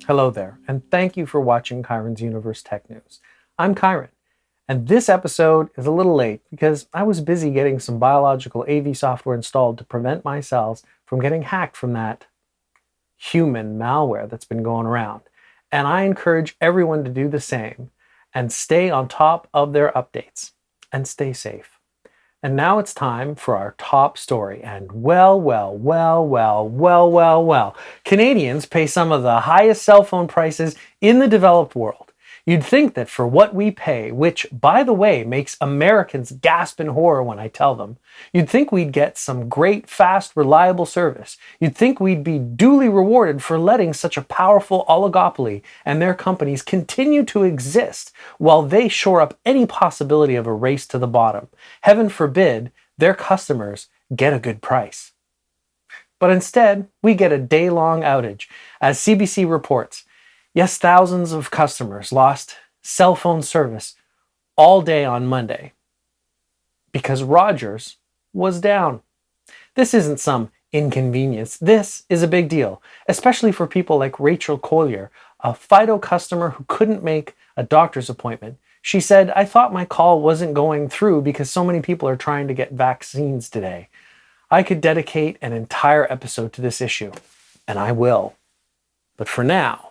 Hello there, and thank you for watching Chiron's Universe Tech News. I'm Chiron, and this episode is a little late because I was busy getting some biological AV software installed to prevent my cells from getting hacked from that human malware that's been going around. And I encourage everyone to do the same and stay on top of their updates and stay safe. And now it's time for our top story. And well, Canadians pay some of the highest cell phone prices in the developed world. You'd think that for what we pay, which, by the way, makes Americans gasp in horror when I tell them, you'd think we'd get some great, fast, reliable service. You'd think we'd be duly rewarded for letting such a powerful oligopoly and their companies continue to exist while they shore up any possibility of a race to the bottom. Heaven forbid their customers get a good price. But instead, we get a day-long outage. As CBC reports, yes, thousands of customers lost cell phone service all day on Monday because Rogers was down. This isn't some inconvenience. This is a big deal, especially for people like Rachel Collier, a Fido customer who couldn't make a doctor's appointment. She said, "I thought my call wasn't going through because so many people are trying to get vaccines today." I could dedicate an entire episode to this issue, and I will. But for now,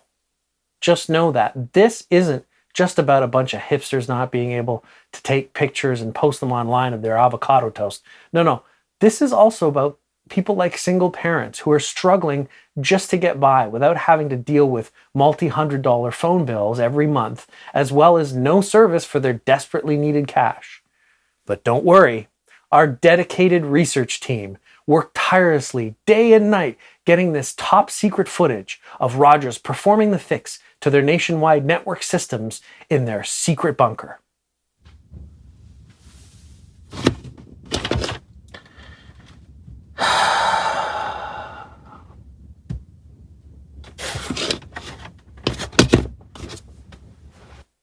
just know that this isn't just about a bunch of hipsters not being able to take pictures and post them online of their avocado toast. No. This is also about people like single parents who are struggling just to get by without having to deal with multi-$100 phone bills every month, as well as no service for their desperately needed cash. But don't worry, our dedicated research team worked tirelessly day and night getting this top secret footage of Rogers performing the fix to their nationwide network systems in their secret bunker.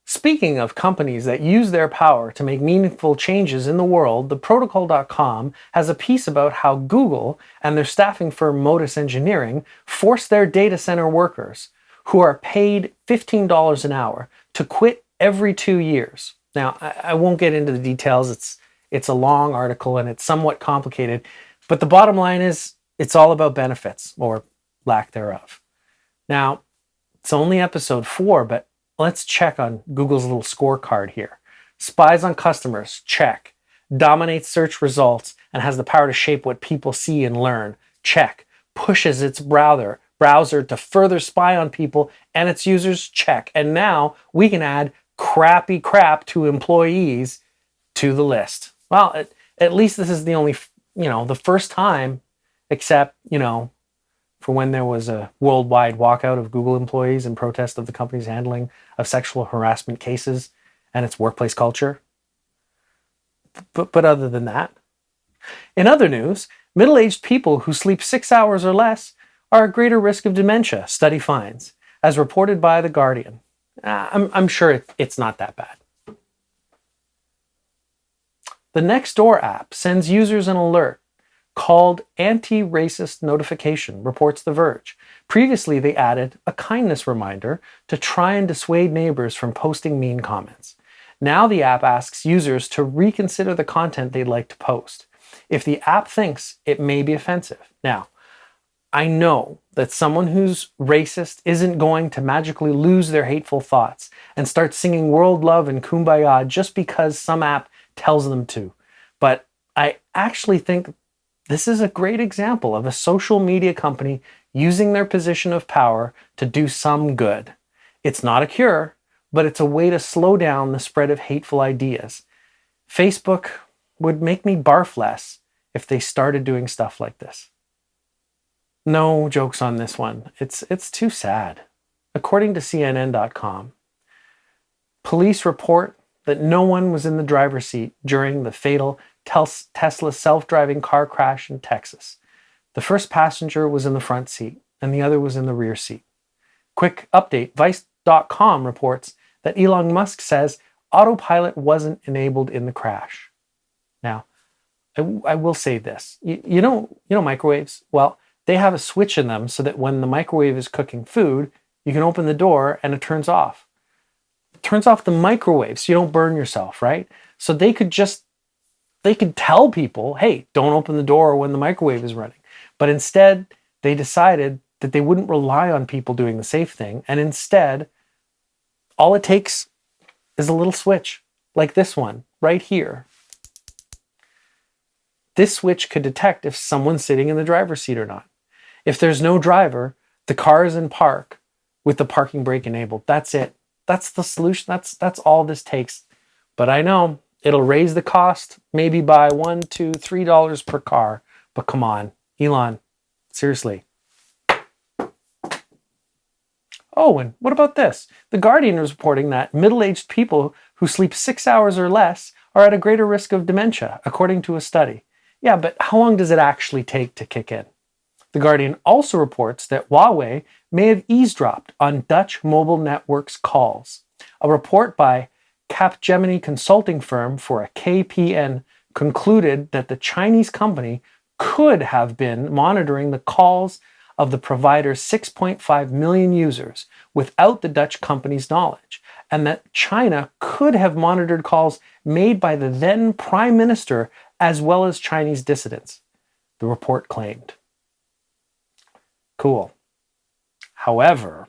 Speaking of companies that use their power to make meaningful changes in the world, theprotocol.com has a piece about how Google and their staffing firm Modus Engineering forced their data center workers, who are paid $15 an hour, to quit every 2 years. Now, I won't get into the details. It's a long article and it's somewhat complicated, but the bottom line is it's all about benefits, or lack thereof. Now, it's only episode 4, but let's check on Google's little scorecard here. Spies on customers, check. Dominates search results and has the power to shape what people see and learn, check. Pushes its browser to further spy on people and its users, check. And now we can add crappy crap to employees to the list. Well, at least this is the only, the first time, except, for when there was a worldwide walkout of Google employees in protest of the company's handling of sexual harassment cases and its workplace culture. But other than that, in other news, middle-aged people who sleep 6 hours or less are at greater risk of dementia, study finds, as reported by The Guardian. I'm sure it's not that bad. The Nextdoor app sends users an alert called anti-racist notification, reports The Verge. Previously, they added a kindness reminder to try and dissuade neighbors from posting mean comments. Now the app asks users to reconsider the content they'd like to post if the app thinks it may be offensive. Now, I know that someone who's racist isn't going to magically lose their hateful thoughts and start singing world love and kumbaya just because some app tells them to. But I actually think this is a great example of a social media company using their position of power to do some good. It's not a cure, but it's a way to slow down the spread of hateful ideas. Facebook would make me barf less if they started doing stuff like this. No jokes on this one. It's too sad. According to CNN.com, police report that no one was in the driver's seat during the fatal Tesla self-driving car crash in Texas. The first passenger was in the front seat and the other was in the rear seat. Quick update, Vice.com reports that Elon Musk says autopilot wasn't enabled in the crash. Now, I will say this. You know microwaves? Well, they have a switch in them so that when the microwave is cooking food, You can open the door and it turns off. It turns off the microwave so you don't burn yourself, right? So they could tell people, hey, don't open the door when the microwave is running. But instead, they decided that they wouldn't rely on people doing the safe thing. And instead, all it takes is a little switch like this one right here. This switch could detect if someone's sitting in the driver's seat or not. If there's no driver, the car is in park with the parking brake enabled. That's it. That's the solution. That's all this takes. But I know it'll raise the cost maybe by $1, $2, $3 per car. But come on, Elon, seriously. Oh, and what about this? The Guardian is reporting that middle-aged people who sleep 6 hours or less are at a greater risk of dementia, according to a study. Yeah, but how long does it actually take to kick in? The Guardian also reports that Huawei may have eavesdropped on Dutch mobile networks' calls. A report by Capgemini consulting firm for a KPN concluded that the Chinese company could have been monitoring the calls of the provider's 6.5 million users without the Dutch company's knowledge, and that China could have monitored calls made by the then Prime Minister as well as Chinese dissidents, the report claimed. Cool. However,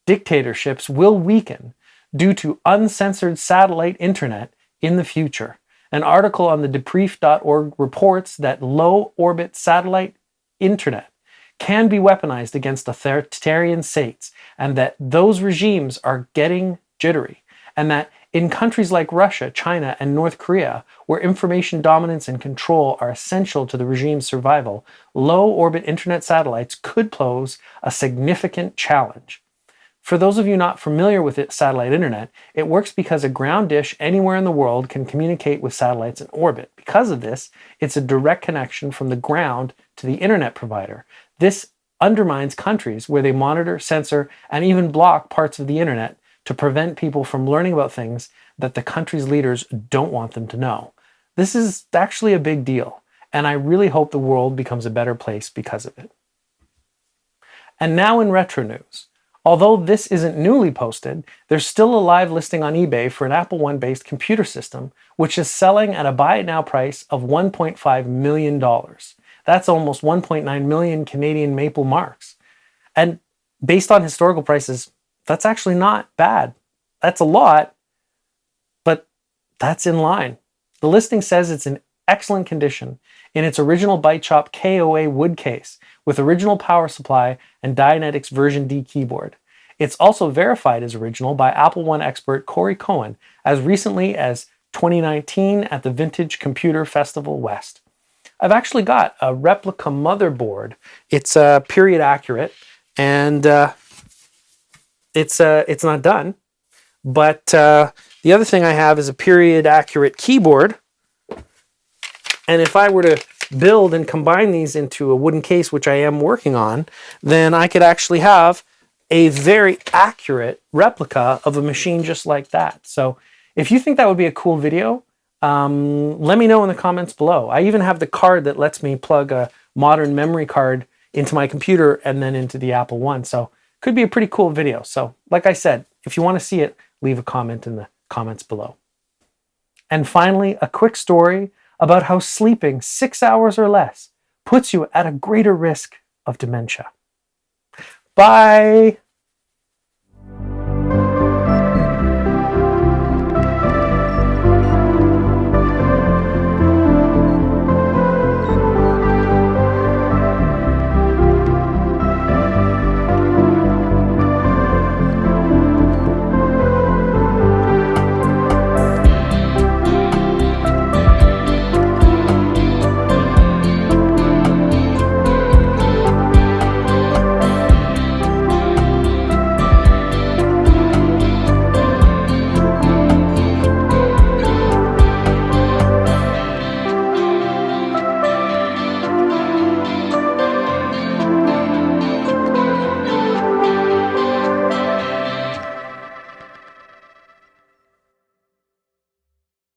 dictatorships will weaken due to uncensored satellite internet in the future. An article on the debrief.org reports that low-orbit satellite internet can be weaponized against authoritarian states, and that those regimes are getting jittery, and that in countries like Russia, China, and North Korea, where information dominance and control are essential to the regime's survival, low-orbit internet satellites could pose a significant challenge. For those of you not familiar with satellite internet, it works because a ground dish anywhere in the world can communicate with satellites in orbit. Because of this, it's a direct connection from the ground to the internet provider. This undermines countries where they monitor, censor, and even block parts of the internet to prevent people from learning about things that the country's leaders don't want them to know. This is actually a big deal, and I really hope the world becomes a better place because of it. And now in retro news. Although this isn't newly posted, there's still a live listing on eBay for an Apple I based computer system, which is selling at a buy it now price of $1.5 million. That's almost 1.9 million Canadian maple marks. And based on historical prices, that's actually not bad. That's a lot, but that's in line. The listing says it's in excellent condition in its original Byte Shop KOA wood case with original power supply and Dianetics version D keyboard. It's also verified as original by Apple I expert Corey Cohen as recently as 2019 at the Vintage Computer Festival West. I've actually got a replica motherboard. It's period accurate, and it's not done. But the other thing I have is a period accurate keyboard. And if I were to build and combine these into a wooden case, which I am working on, then I could actually have a very accurate replica of a machine just like that. So if you think that would be a cool video, let me know in the comments below. I even have the card that lets me plug a modern memory card into my computer and then into the Apple I. So could be a pretty cool video. So like I said, if you want to see it, leave a comment in the comments below. And finally, a quick story about how sleeping 6 hours or less puts you at a greater risk of dementia. Bye!